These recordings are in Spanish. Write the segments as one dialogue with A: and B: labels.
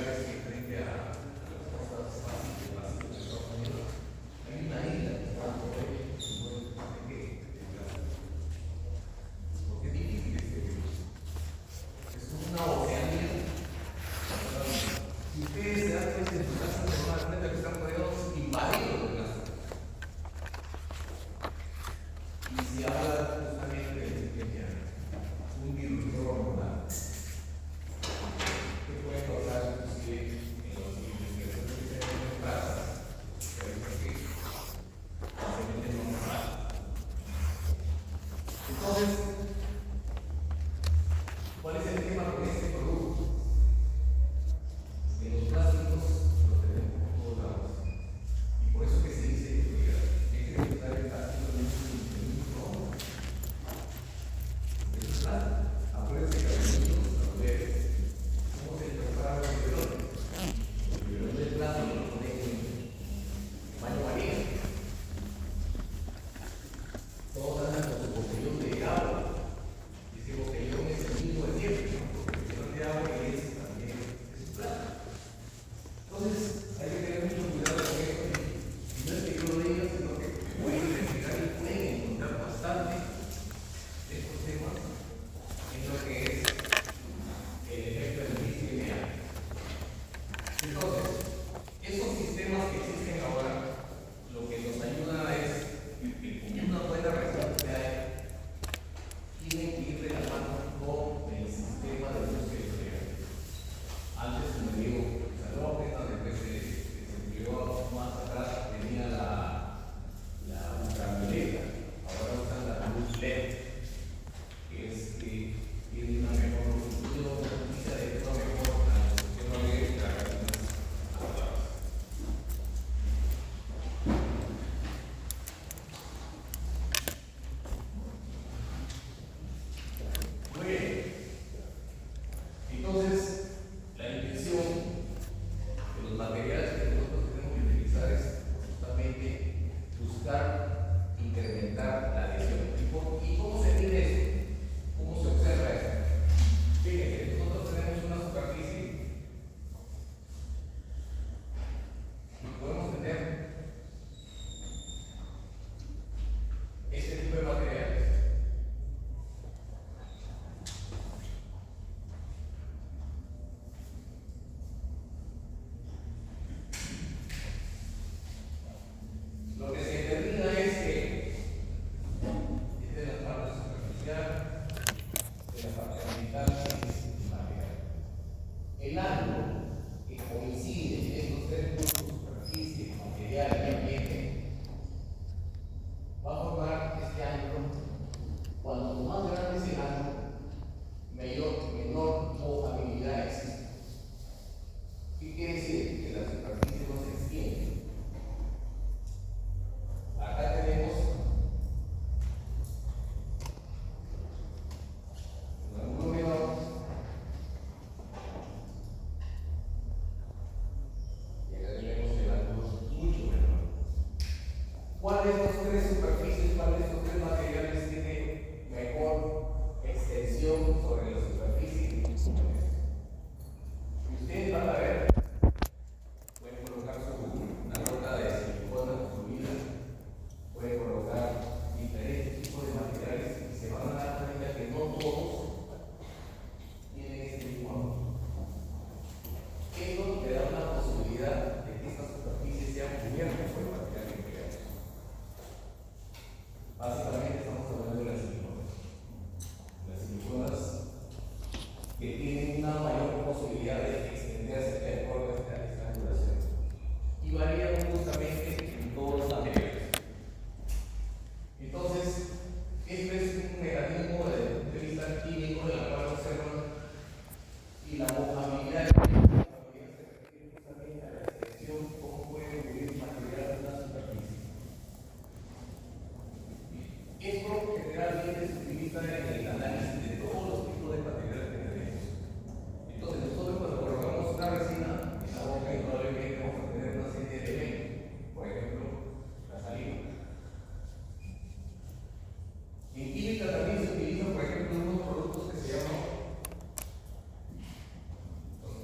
A: lugares que frente a las costas básicas de Estados Unidos hay una isla que está por ahí, porque es difícil es una oceanía. Si ustedes se dan cuenta en su casa, se van a dar cuenta que están rodeados invadidos de plástico. Y se habla justamente de un virus hormonal que puede causar inclusive en los niños que se meten en plazas, pero es que se meten en mal. Entonces, ¿cuál es el tema con este producto? Que los plásticos los tenemos por todos lados. Y por eso que se dice que hay que utilizar el plástico en un microondas. Eso es plástico. Acuérdense que los niños, los bebés, ¿cómo se prepara los biberones? Los biberones de plástico los ponen en baño María. Todos andan con su botellón de agua. Y ese botellón es el mismo de siempre, ¿no? Porque el botellón de agua es también es plástico. Entonces, hay que tener mucho cuidado con esto. Y no es que yo lo diga, sino que pueden investigar y pueden encontrar bastante de estos temas en lo que es el efecto del BCMA. Entonces, esos sistemas que existen ahora, lo que nos ayuda es una buena responsabilidad. Tienen que ir de la mano con el sistema de búsqueda de materiales. Antes, como digo, Salógenas, después se empleó más atrás, tenía la ultravioleta, ahora usan la luz LED, que es que tiene una mejor resolución, una de una mejor resolución de las retinas actuales. Muy bien. Entonces, la intención de los materiales que nosotros tenemos que utilizar es justamente buscar incrementar la adhesión. ¿Y cómo se mide eso? ¿Cómo se observa eso? Fíjense, nosotros tenemos una superficie y podemos tener este tipo de materiales. Lo que se determina es que es de la parte superficial, de la parte ambiental y material. El ángulo que coincide en estos tres puntos, superficie, material y ambiente, va a formar este ángulo. Cuanto más grande es el ángulo, menor mojabilidad existe. ¿Qué quiere decir? Que la superficie no se extiende. Acá tenemos un ángulo menor y acá tenemos el ángulo mucho menor. ¿Cuál de estos tres superficies, cuál de estos tres materiales tiene mejor extensión sobre la superficie? Y ustedes van a ver, pueden colocar una nota de silicona consumida, pueden colocar diferentes tipos de materiales y se van a dar cuenta que no todos tienen este mismo ángulo. Esto le da una posibilidad de que estas superficies sean cubiertas por el material empleado. Básicamente estamos hablando de las siliconas. Las siliconas que tienen una mayor posibilidad de extenderse de acuerdo a esta angulación. Y varían justamente en todos los materiales. Entonces, este es un mecanismo desde el punto de vista químico de la cual observan y la mojabilidad se refiere justamente a la extensión, cómo puede cubrir material de una superficie. Esto generalmente se utiliza en el análisis de todos los tipos de materiales que tenemos. Entonces, nosotros cuando colocamos una resina en la boca y probablemente vamos a tener una serie de elementos, por ejemplo, la saliva. En química también se utilizan, por ejemplo, unos productos que se llaman los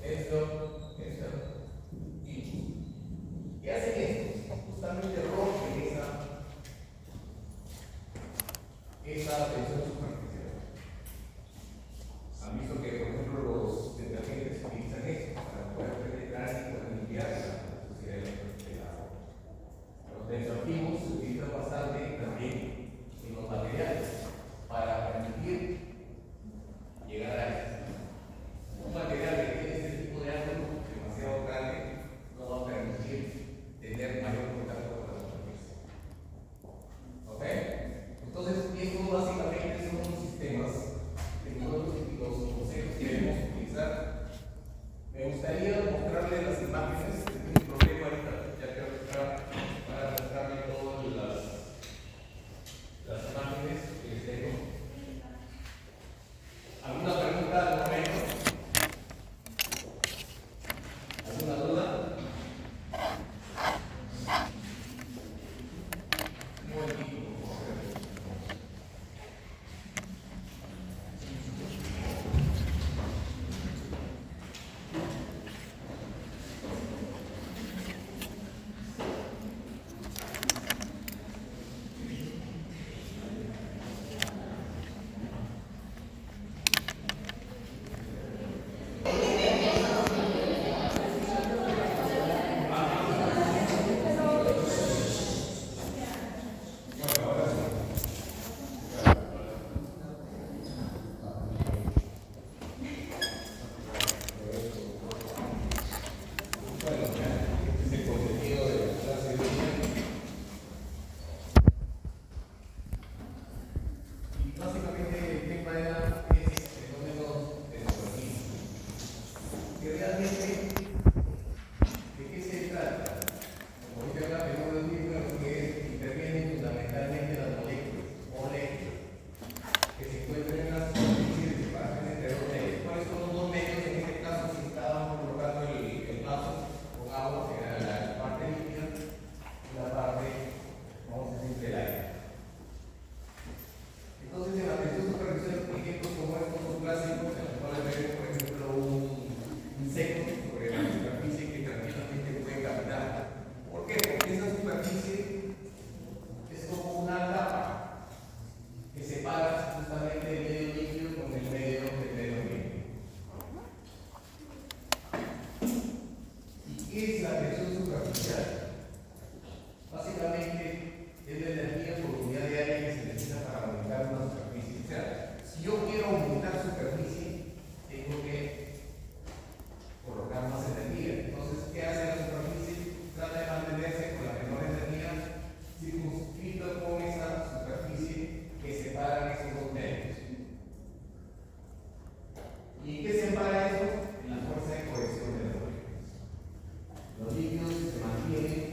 A: ¿qué es la tensión superficial? Básicamente es la energía por unidad de área que se necesita para aumentar una superficie. O sea, si yo quiero aumentar superficie, tengo que colocar más energía. Entonces, ¿qué hace la superficie? Trata de mantenerse con la menor energía circunscrita con esa superficie que separa esos dos medios. ¿Y qué separa eso? En la fuerza de cohesión de los líquidos. Los líquidos se mantienen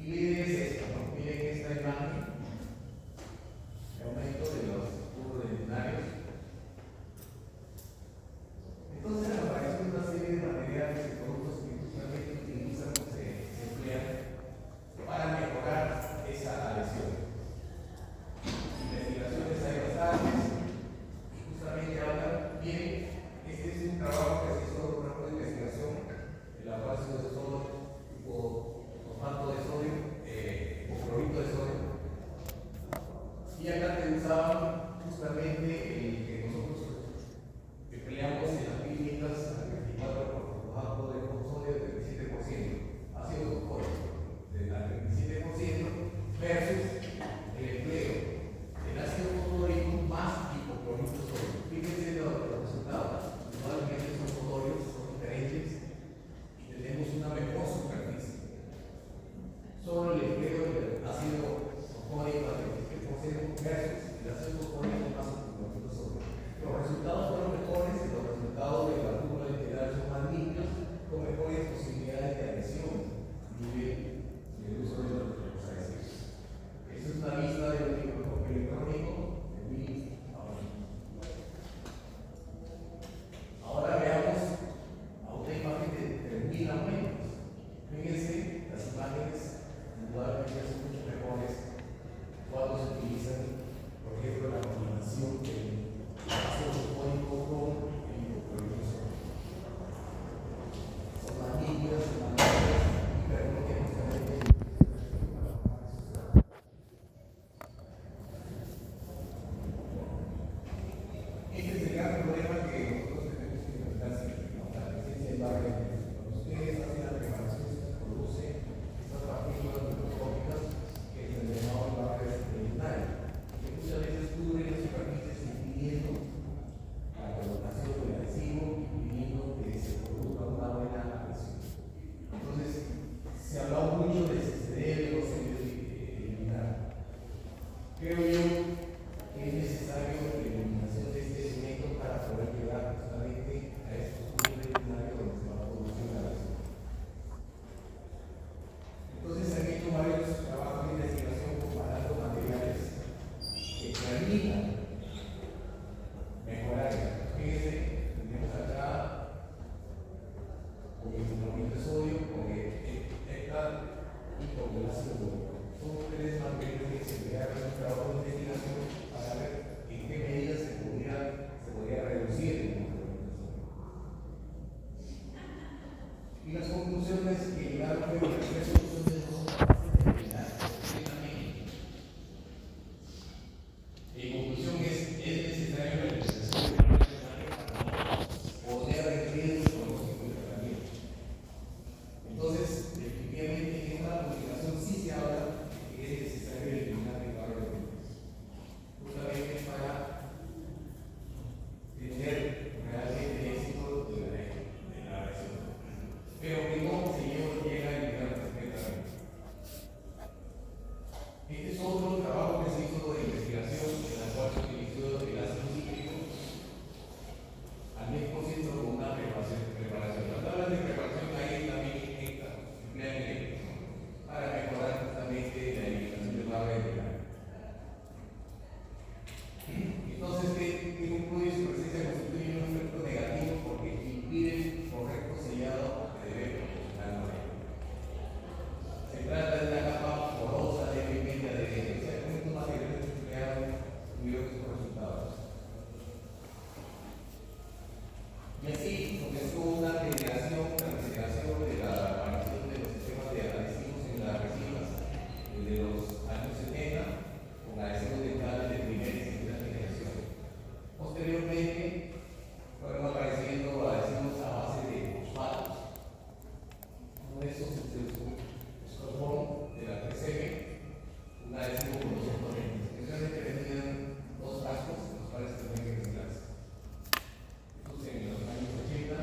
A: Y la idea es esta, ¿no? Miren esta imagen, el aumento de los urodentarios. Entonces aparece una serie de materiales y productos que justamente utilizan o se emplean para mejorar esa adhesión. Investigaciones hay bastantes, justamente hablan bien. Este es un trabajo que se hizo por una investigación en la cual se usó fosfato de sodio o clorito de sodio, y acá te usaban justamente el que nosotros empleamos en las clínicas al 24 por fosfato de sodio del 27%, ácido fosfórico del 27% versus el empleo del ácido fosfórico más hipoclorito de sodio. Fíjense los resultados, igualmente son fosfóridos, son diferentes y tenemos una mejor superficie. Solo el empleo del ácido fosfórico al 27% versus el ácido fosfórico más hipoclorito de sodio. Los resultados fueron mejores, los resultados de la válvula integral son más limpios, con mejores posibilidades de adhesión a nivel del uso de los adhesivos. Esta es una lista de los microscopios electrónicos de Willis. Ahora veamos a una imagen de 3000 aumentos. Fíjense, las imágenes indudablemente son mucho mejores cuando se utilizan, por ejemplo, la combinación del ácido fosfórico con el hipoclorito. Son más limpias, más limpias y permiten justamente. Este es el gran problema que nosotros tenemos que enfrentar siempre, ¿no? La presencia del barrio. Cuando ustedes hacen la preparación, se producen estas partículas microscópicas que se denominaban barrios sedimentario, que muchas veces cubren las superficies impidiendo la colocación del adhesivo, impidiendo que se produzca una buena adhesión. Entonces, se ha hablado mucho de si se debe o se debe eliminar. Creo yo que es necesario la eliminación de este elemento para poder llegar justamente a estos puntos de escenario donde se va a producir la adhesión. Entonces, se han hecho varios trabajos de investigación comparando materiales que permitan mejorar. Fíjense, tenemos acá con el cloruro de sodio, con el hectal y con el ácido bórico. Son tres materiales que se crearon en un trabajo de investigación para ver en qué medida se podría reducir el cloruro de sodio. Y las conclusiones que llegaron fueron las tres soluciones no determinadas completamente. En conclusión, es necesario la eliminación de para poder requerir los conocimientos de tratamiento. Entonces, definitivamente en una publicación sí se habla de que es necesario eliminar el barro de dientes, justamente para tener realmente el éxito de la adhesión, pero que no se llega a eliminar completamente. Este es otro trabajo que se hizo de investigación en la cual se utilizó el ácido cítrico al 10% con una preparación. Las tablas de preparación ahí también emplean para mejorar justamente la eliminación del barro integral. Entonces, ¿qué concluye? Su presencia constituye un efecto negativo porque impide el correcto sellado que debe proporcionar la. Se trata de una capa porosa levemente adherente, o sea, con estos materiales empleados tuvieron estos resultados. Y así comenzó una generación de la aparición de los sistemas de adhesivos en las resinas desde los años 70 con adhesivos dentales de primera y segunda generación. Posteriormente fueron apareciendo adhesivos a base de fosfatos. Uno de esos es el Scorbon de la 3M, un adhesivo con dos componentes. Especialmente tenían dos frascos, los cuales tenían que mezclarse. Entonces, en los años 80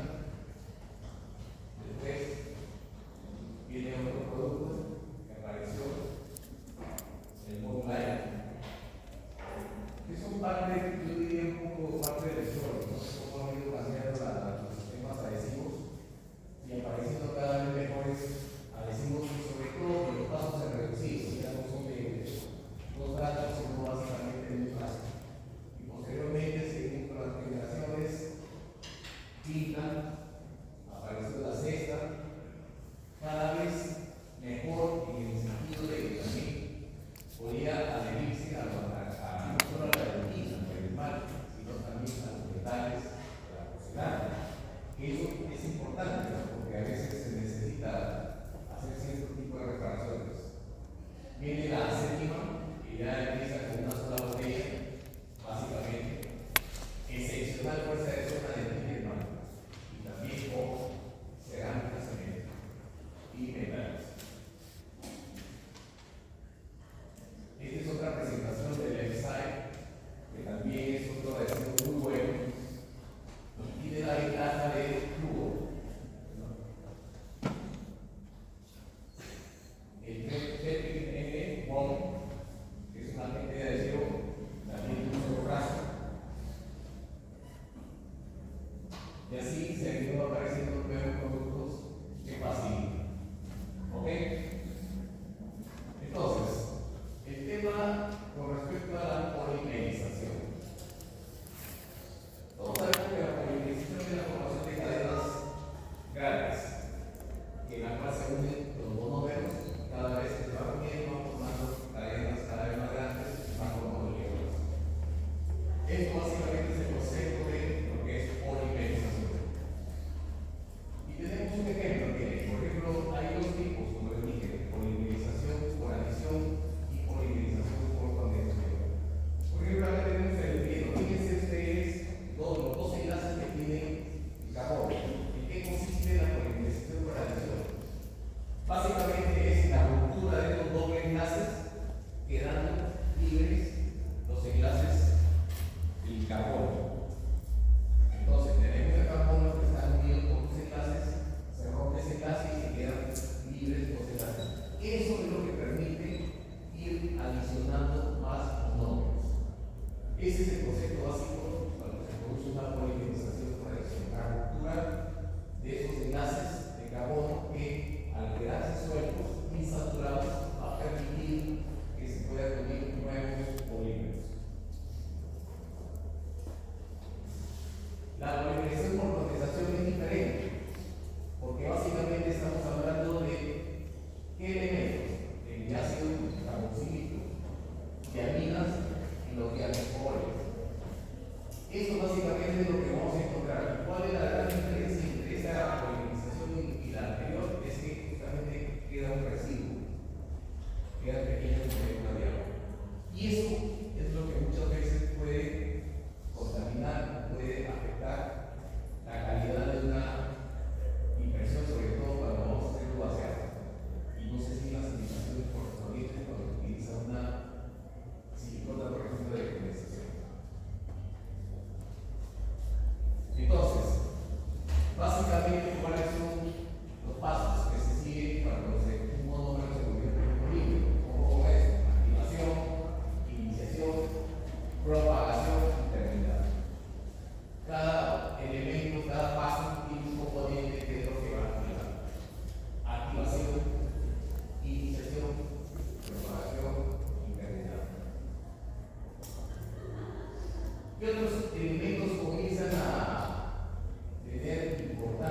A: quinta, apareció la sexta, cada vez mejor en el sentido de que también podía adherirse no solo a la rutina, sino también a los detalles de la porcelana. Eso es importante, ¿no? Porque a veces se necesita hacer cierto tipo de reparaciones. Viene la séptima, que ya empieza con una sola botella, básicamente, excepcional fuerza de zona de níquel, y también con cerámica, cemento y metales. Esta es otra presentación del Lifestyle, que también es otro deseo muy bueno. Nos tiene la ventaja de flujo. El TPN Bond, que es una agente de adhesión, también de un solo brazo. Y así se han ido apareciendo nuevos productos que facilitan. ¿Ok? Entonces, el tema con respecto a la polimerización. Todos sabemos que la polimerización es la formación de cadenas grandes, en la cual se unen los monómeros, cada vez que se van uniendo, van formando cadenas cada vez más grandes y más homogéneas. Esto básicamente es el concepto de lo que es polimerización. Y tenemos un ejemplo que, por ejemplo, hay dos tipos, como les dije, polimerización por adición y polimerización por condensación. Por ejemplo, acá tenemos el hielo. Fíjense ustedes los dos enlaces que tienen el carbono. ¿En qué consiste la polimerización por adición? Básicamente es la ruptura de estos dobles enlaces, quedando libres los enlaces del carbono. Entonces, tenemos el carbono que están unidos con los enlaces, se rompe ese enlace y se quedan libres los enlaces. Eso es lo que permite ir adicionando más monómeros. Ese es el concepto básico cuando se produce una polimerización por adición, la ruptura de esos enlaces de carbono que, al quedarse sueltos, insaturados, va a permitir que se puedan unir nuevos polímeros. La polimerización por condensación es diferente, porque básicamente estamos hablando de qué elementos, el diácido carboxílico, diaminas y los dialcoholes. Eso básicamente es lo que vamos a encontrar. ¿Cuál es la gran diferencia entre esa polimerización y la anterior? Es que justamente queda un residuo, quedan pequeñas moléculas de agua. Y eso es lo que muchas veces puede contaminar, puede afectar la calidad de una impresión, sobre todo cuando vamos a hacer vaciado. Y no sé si las indicaciones correspondientes cuando se utiliza una silicona, por ejemplo, de condensación. Entonces, básicamente, ¿cuáles son los pasos que se siguen cuando un monómero se convierte en un polímero? ¿Cómo es? Activación, iniciación, propagación y terminación. Cada elemento, cada paso tiene un componente que es lo que va a activar. Activación, iniciación, propagación y terminación. ¿Qué otros elementos comienzan a tener importancia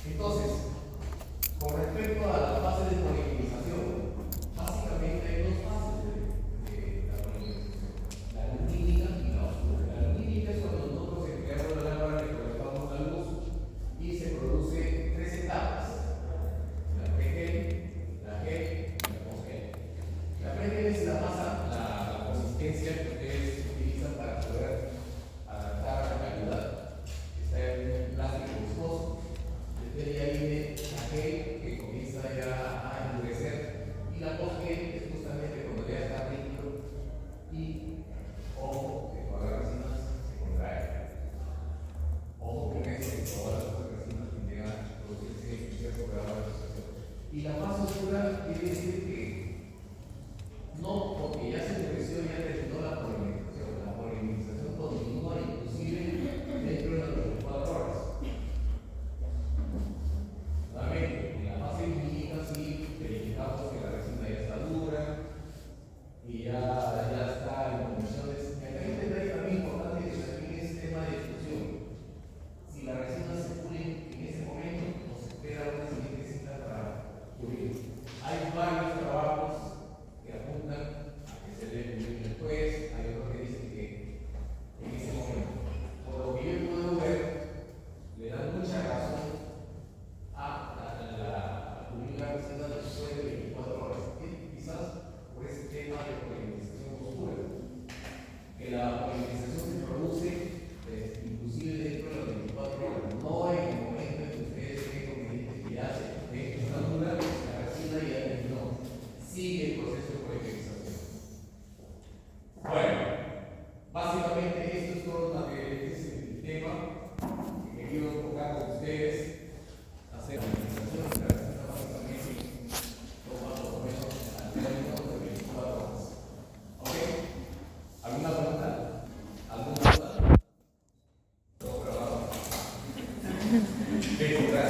A: Entonces, con respecto a la fase de poliquinización, básicamente hay dos fases de la poliquinización, la lumínica y la oscura. La lumínica es cuando nosotros empleamos la lámpara, recolectamos la luz y se produce tres etapas: la pre-gel, la gel y la post-gel. La pre-gel es la masa, la consistencia que ustedes utilizan para poder adaptar a la calidad. Está en un plástico viscoso. Después ya viene la gel, que comienza ya a endurecer, y la post-gel es justamente cuando ya está líquido y ojo que todas las resinas se contraen. Ojo con eso, que todas las resinas tienden a producirse en cierto grado de asociación. Y la fase oscura quiere decir que